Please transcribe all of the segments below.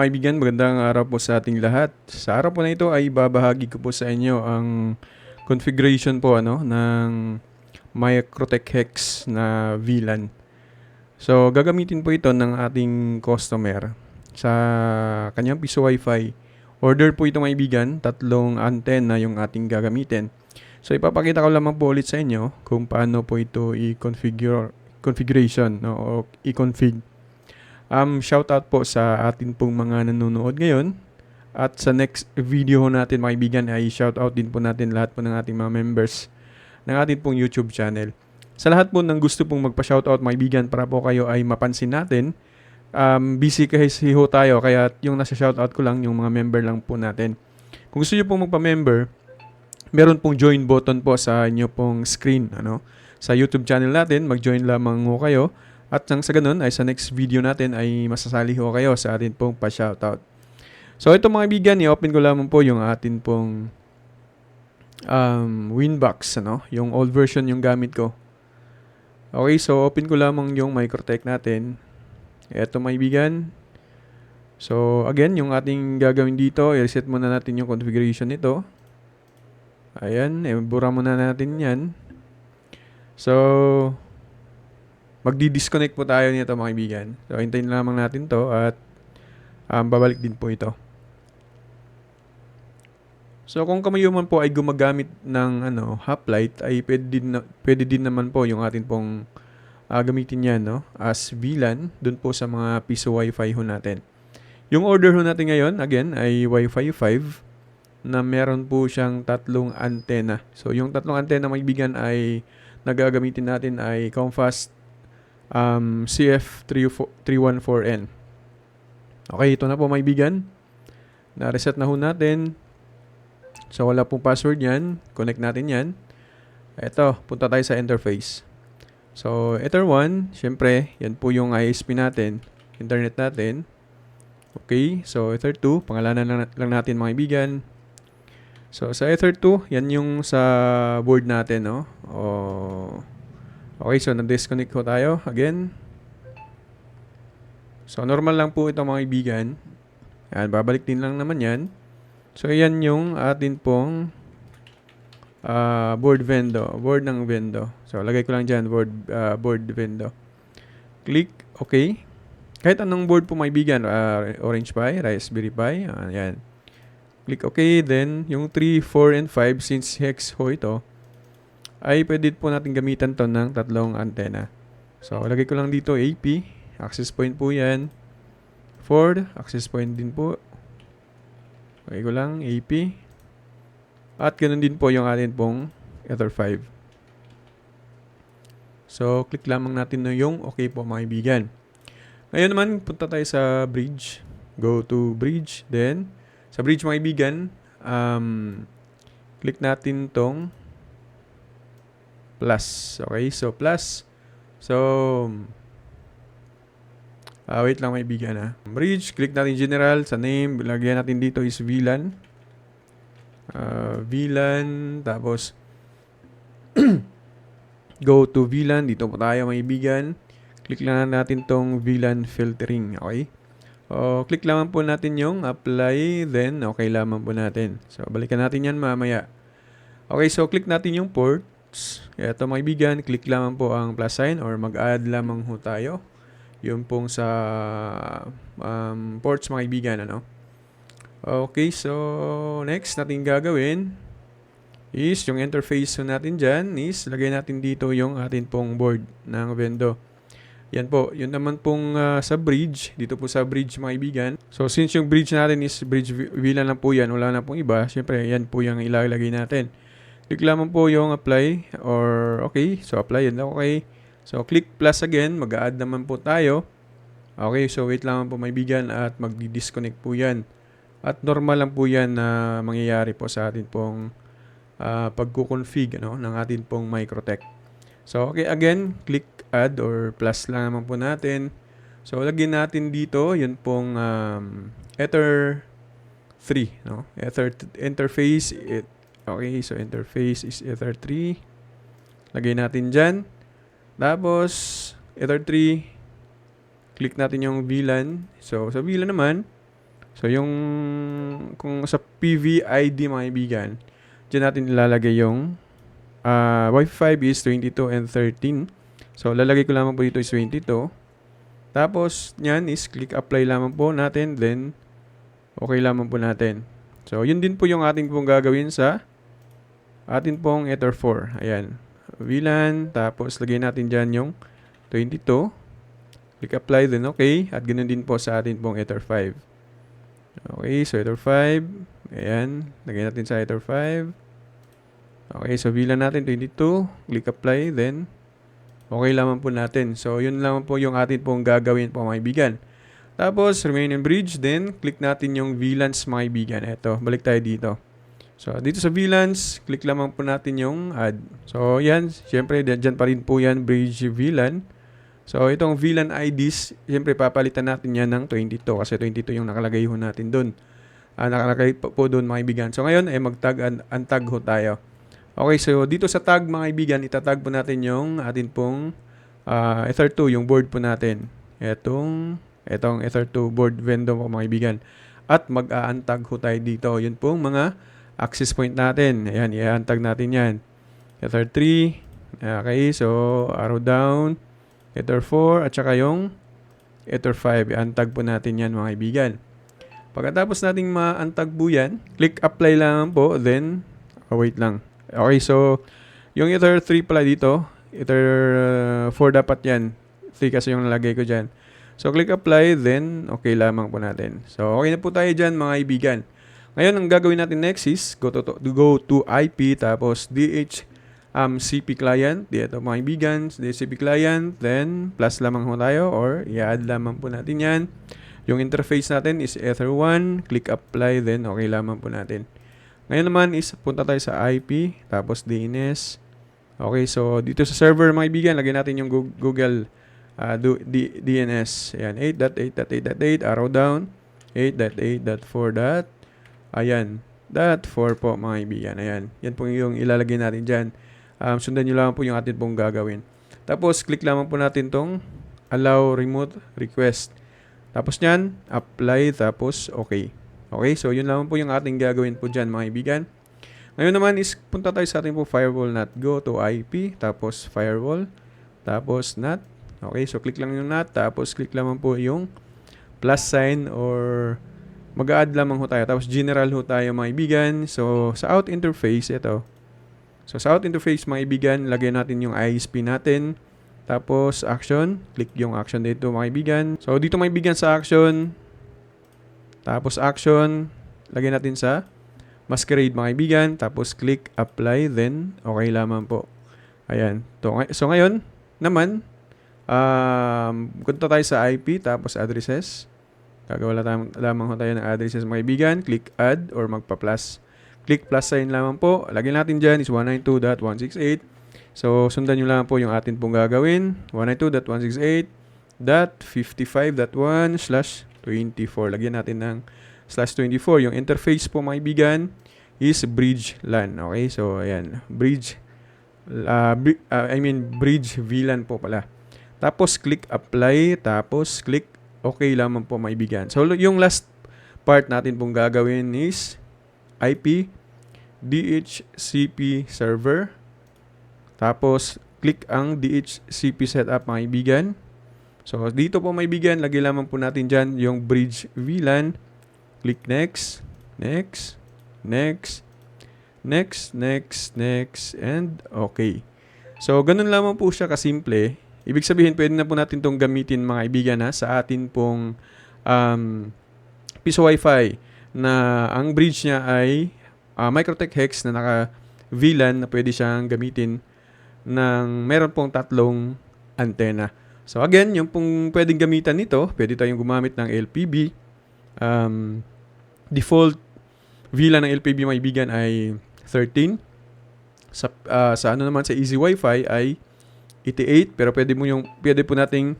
Kaibigan, magandang araw po sa ating lahat. Sa araw po na ito ay babahagi ko po sa inyo ang configuration po ng Microtech Hex na VLAN. So, gagamitin po ito ng ating customer sa kanyang piso Wi-Fi. Order po ito kaibigan, 3 antenna yung ating gagamitin. So, ipapakita ko lamang po ulit sa inyo kung paano po ito configuration o i-config. Shoutout po sa atin pong mga nanonood ngayon. At sa next video natin mga kaibigan ay shoutout din po natin lahat po ng ating mga members ng ating pong YouTube channel. Sa lahat po ng gusto pong magpa-shoutout mga kaibigan para po kayo ay mapansin natin. Busy kasi ho tayo kaya yung nasa shoutout ko lang yung mga member lang po natin. Kung gusto nyo pong magpa-member, meron pong join button po sa inyo pong screen. Sa YouTube channel natin, mag-join lamang ho kayo. At nang sa ganun ay sa next video natin ay masasali ho kayo sa atin pong pa-shoutout. So ito mga kaibigan, i-open ko lamang po yung atin pong Winbox, yung old version yung gamit ko. Okay, so open ko lamang yung Microtech natin. Ito mga kaibigan. So again, yung ating gagawin dito, i-reset muna natin yung configuration nito. Ayan, bura muna natin yan. So magdi-disconnect po tayo nito mga kaibigan. So, hintayin lamang natin to at babalik din po ito. So, kung kayo man po ay gumagamit ng Hoplite, ay pwede din naman po yung atin pong gamitin yan as VLAN dun po sa mga piso Wi-Fi ho natin. Yung order ho natin ngayon, again, ay Wi-Fi 5 na meron po siyang 3 antenna. So, yung 3 antenna mga kaibigan ay nagagamitin natin ay Comfast CF314N. Okay, ito na po mga kaibigan. Na-reset na ho natin. So, wala pong password yan. Connect natin yan. Ito, punta tayo sa interface. So, Ether 1, syempre, yan po yung ISP natin. Internet natin. Okay, so Ether 2, pangalanan lang natin mga kaibigan. So, sa Ether 2, yan yung sa board natin, Okay, so na-disconnect ko tayo again. So, normal lang po ito mga kaibigan. Yan, babalik din lang naman yan. So, yan yung atin pong board ng vendo. So, lagay ko lang dyan, board vendo. Click OK. Kahit anong board po mga kaibigan, Orange Pi, Raspberry Pi, yan. Click OK, then yung 3, 4, and 5, since hex ho ito, ay pwede po natin gamitan to ng 3 antenna. So, lagay ko lang dito AP. Access point po yan. Ford, access point din po. Lagay ko lang AP. At ganun din po yung atin pong Ether 5. So, click lamang natin na yung OK po mga kaibigan. Ngayon naman, punta tayo sa bridge. Go to bridge. Then, sa bridge mga kaibigan, click natin tong plus. Okay, so plus. So, wait lang may bigyan Bridge, click natin general. Sa name, lagyan natin dito is VLAN. VLAN, tapos go to VLAN. Dito po tayo may bigyan. Click lang natin tong VLAN filtering. Okay. Click lamang po natin yung apply. Then, okay lamang po natin. So, balikan natin yan mamaya. Okay, so click natin yung port. Ito mga kaibigan, click lamang po ang plus sign or mag-add lamang ho tayo. Yun pong sa ports mga kaibigan. Okay, so next natin gagawin is yung interface natin dyan is lagay natin dito yung atin pong board ng vendo. Yan po, yun naman pong sa bridge, dito po sa bridge mga kaibigan. So since yung bridge natin is bridge VLAN lang po yan, wala na pong iba, syempre yan po yung ilalagay natin. Click lamang po yung apply or okay. So, apply yan. Okay. So, click plus again. Mag-add naman po tayo. Okay. So, wait lamang po may bigyan at mag-disconnect po yan. At normal lang po yan na mangyayari po sa atin pong pagkukonfig ng atin pong Microtech. So, okay. Again, click add or plus lang naman po natin. So, lagyan natin dito. Yun pong Ether 3. Ether interface. Okay, so interface is Ether 3. Lagay natin dyan. Tapos, Ether 3. Click natin yung VLAN. So, sa VLAN naman, So, kung sa PVID mga kaibigan, dyan natin ilalagay yung Wi-Fi 5 is 22 and 13. So, lalagay ko lamang po dito is 22. Tapos, yan is click apply lamang po natin. Then, okay lamang po natin. So, yun din po yung ating pong gagawin sa atin pong Ether 4. Ayan. VLAN. Tapos, lagay natin dyan yung 22. Click apply, then okay. At ganoon din po sa atin pong Ether 5. Okay, so Ether 5. Ayan. Lagay natin sa Ether 5. Okay, so VLAN natin 22. Click apply, then okay lamang po natin. So, yun lamang po yung atin pong gagawin po mga kaibigan. Tapos, remain in bridge, then click natin yung VLANs mga kaibigan. Eto, balik tayo dito. So, dito sa VLANs, click lamang po natin yung add. So, yan, syempre, dyan pa rin po yan, bridge VLAN. So, itong VLAN IDs, syempre, papalitan natin yan ng 22 kasi 22 yung nakalagay ho natin dun. Nakalagay po dun mga kaibigan. So, ngayon, mag-tag untag ho tayo. Okay, so dito sa tag mga kaibigan, itatag po natin yung atin pong Ether 2, yung board po natin. Etong Ether 2 board vendor po mga kaibigan. At mag-a-untag ho tayo dito. Yun pong mga access point natin. Ayan, i-untag natin yan. Ether 3. Okay, so arrow down. Ether 4 at saka yung Ether 5. I-untag po natin yan mga kaibigan. Pagkatapos nating ma-untag po yan, click apply lang po. Then, wait lang. Okay, so yung Ether 3 pala dito, Ether 4 dapat yan. 3 kasi yung nalagay ko dyan. So, click apply, then okay lamang po natin. So, okay na po tayo dyan mga kaibigan. Ngayon, ang gagawin natin next is go to IP, tapos DHCP client. Dito mga kaibigan, DHCP client, then plus lamang po tayo or i-add lamang po natin yan. Yung interface natin is Ether 1, click apply, then okay lamang po natin. Ngayon naman is punta tayo sa IP, tapos DNS. Okay, so dito sa server mga kaibigan, lagyan natin yung Google DNS. Ayan, 8.8.8.8, arrow down. 8.8.4. Ayan, .4 po mga kaibigan. Ayan, yan po yung ilalagay natin dyan. Sundan nyo lang po yung atin pong gagawin. Tapos, click lamang po natin tong allow remote request. Tapos nyan, apply, tapos okay. Okay, so yun lang po yung ating gagawin po dyan mga kaibigan. Ngayon naman is punta tayo sa ating po firewall NAT. Go to IP, tapos firewall, tapos NAT. Okay, so click lang yung NAT, tapos click lamang po yung plus sign or mag-add lamang ho tayo. Tapos general ho tayo mga kaibigan. So sa out interface, ito. So sa out interface mga kaibigan, lagyan natin yung ISP natin. Tapos action, click yung action dito mga kaibigan. So dito mga kaibigan sa action, tapos action, lagyan natin sa masquerade mga kaibigan. Tapos click apply, then okay lamang po. Ayan. So ngayon naman, punta tayo sa IP, tapos addresses. Gagawa lamang tayo ng addresses mga kaibigan. Click add or magpa-plus. Click plus sign lamang po. Lagyan natin dyan is 192.168. So sundan nyo lang po yung atin pong gagawin. 192.168.55.1/24. Lagyan natin ng /24. Yung interface po mga kaibigan is bridge LAN. Okay, so ayan, bridge VLAN po pala. Tapos click apply, tapos click okay lamang po mga kaibigan. So yung last part natin pong gagawin is IP DHCP server. Tapos click ang DHCP setup mga kaibigan. So dito po mga kaibigan, lagay lamang po natin dyan yung bridge VLAN. Click next, next, next, next, next, next, and okay. So ganun lamang po siya kasimple. Ibig sabihin, pwede na po natin itong gamitin mga kaibigan sa atin pong piso Wi-Fi na ang bridge niya ay MikroTik Hex na naka-VLAN na pwede siyang gamitin ng meron pong 3 antena. So again, yung pong pwedeng gamitan nito, pwede tayong gumamit ng LPB. Default VLAN ng LPB mga kaibigan ay 13. Sa ano naman sa Easy Wi-Fi ay 88, pero pwede po nating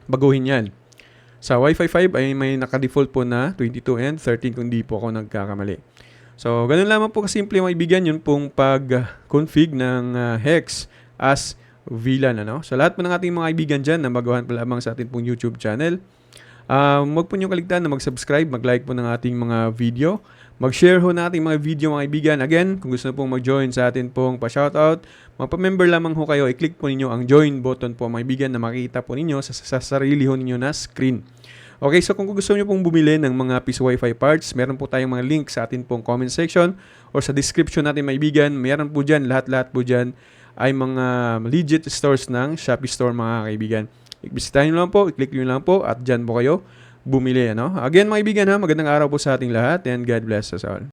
baguhin 'yan. Sa Wi-Fi 5 ay may naka-default po na 22 and 13 kung di po ako nagkakamali. So, ganun lamang po kasimple mga kaibigan yun pong pag-config ng Hex as VLAN. So, lahat po ng ating mga kaibigan dyan na magawahan pa lamang sa ating pong YouTube channel. Huwag po niyo kaligtaan na mag-subscribe, mag-like po ng ating mga video. Mag-share ho natin mga video mga kaibigan. Again, kung gusto pong mag-join sa atin pong pa-shoutout, magpa-member lamang ho kayo. I-click po ninyo ang join button po mga kaibigan na makikita po ninyo sa sarili ho ninyo na screen. Okay, so kung gusto niyo pong bumili ng mga Piso Wi-Fi parts, meron po tayong mga link sa atin pong comment section or sa description natin mga kaibigan. Meron po dyan, lahat-lahat po dyan ay mga legit stores ng Shopee Store mga kaibigan. Bisitahin nyo lang po, i-click nyo lang po at dyan po kayo bumili. Ano? Again mga kaibigan, magandang araw po sa ating lahat and God bless us all.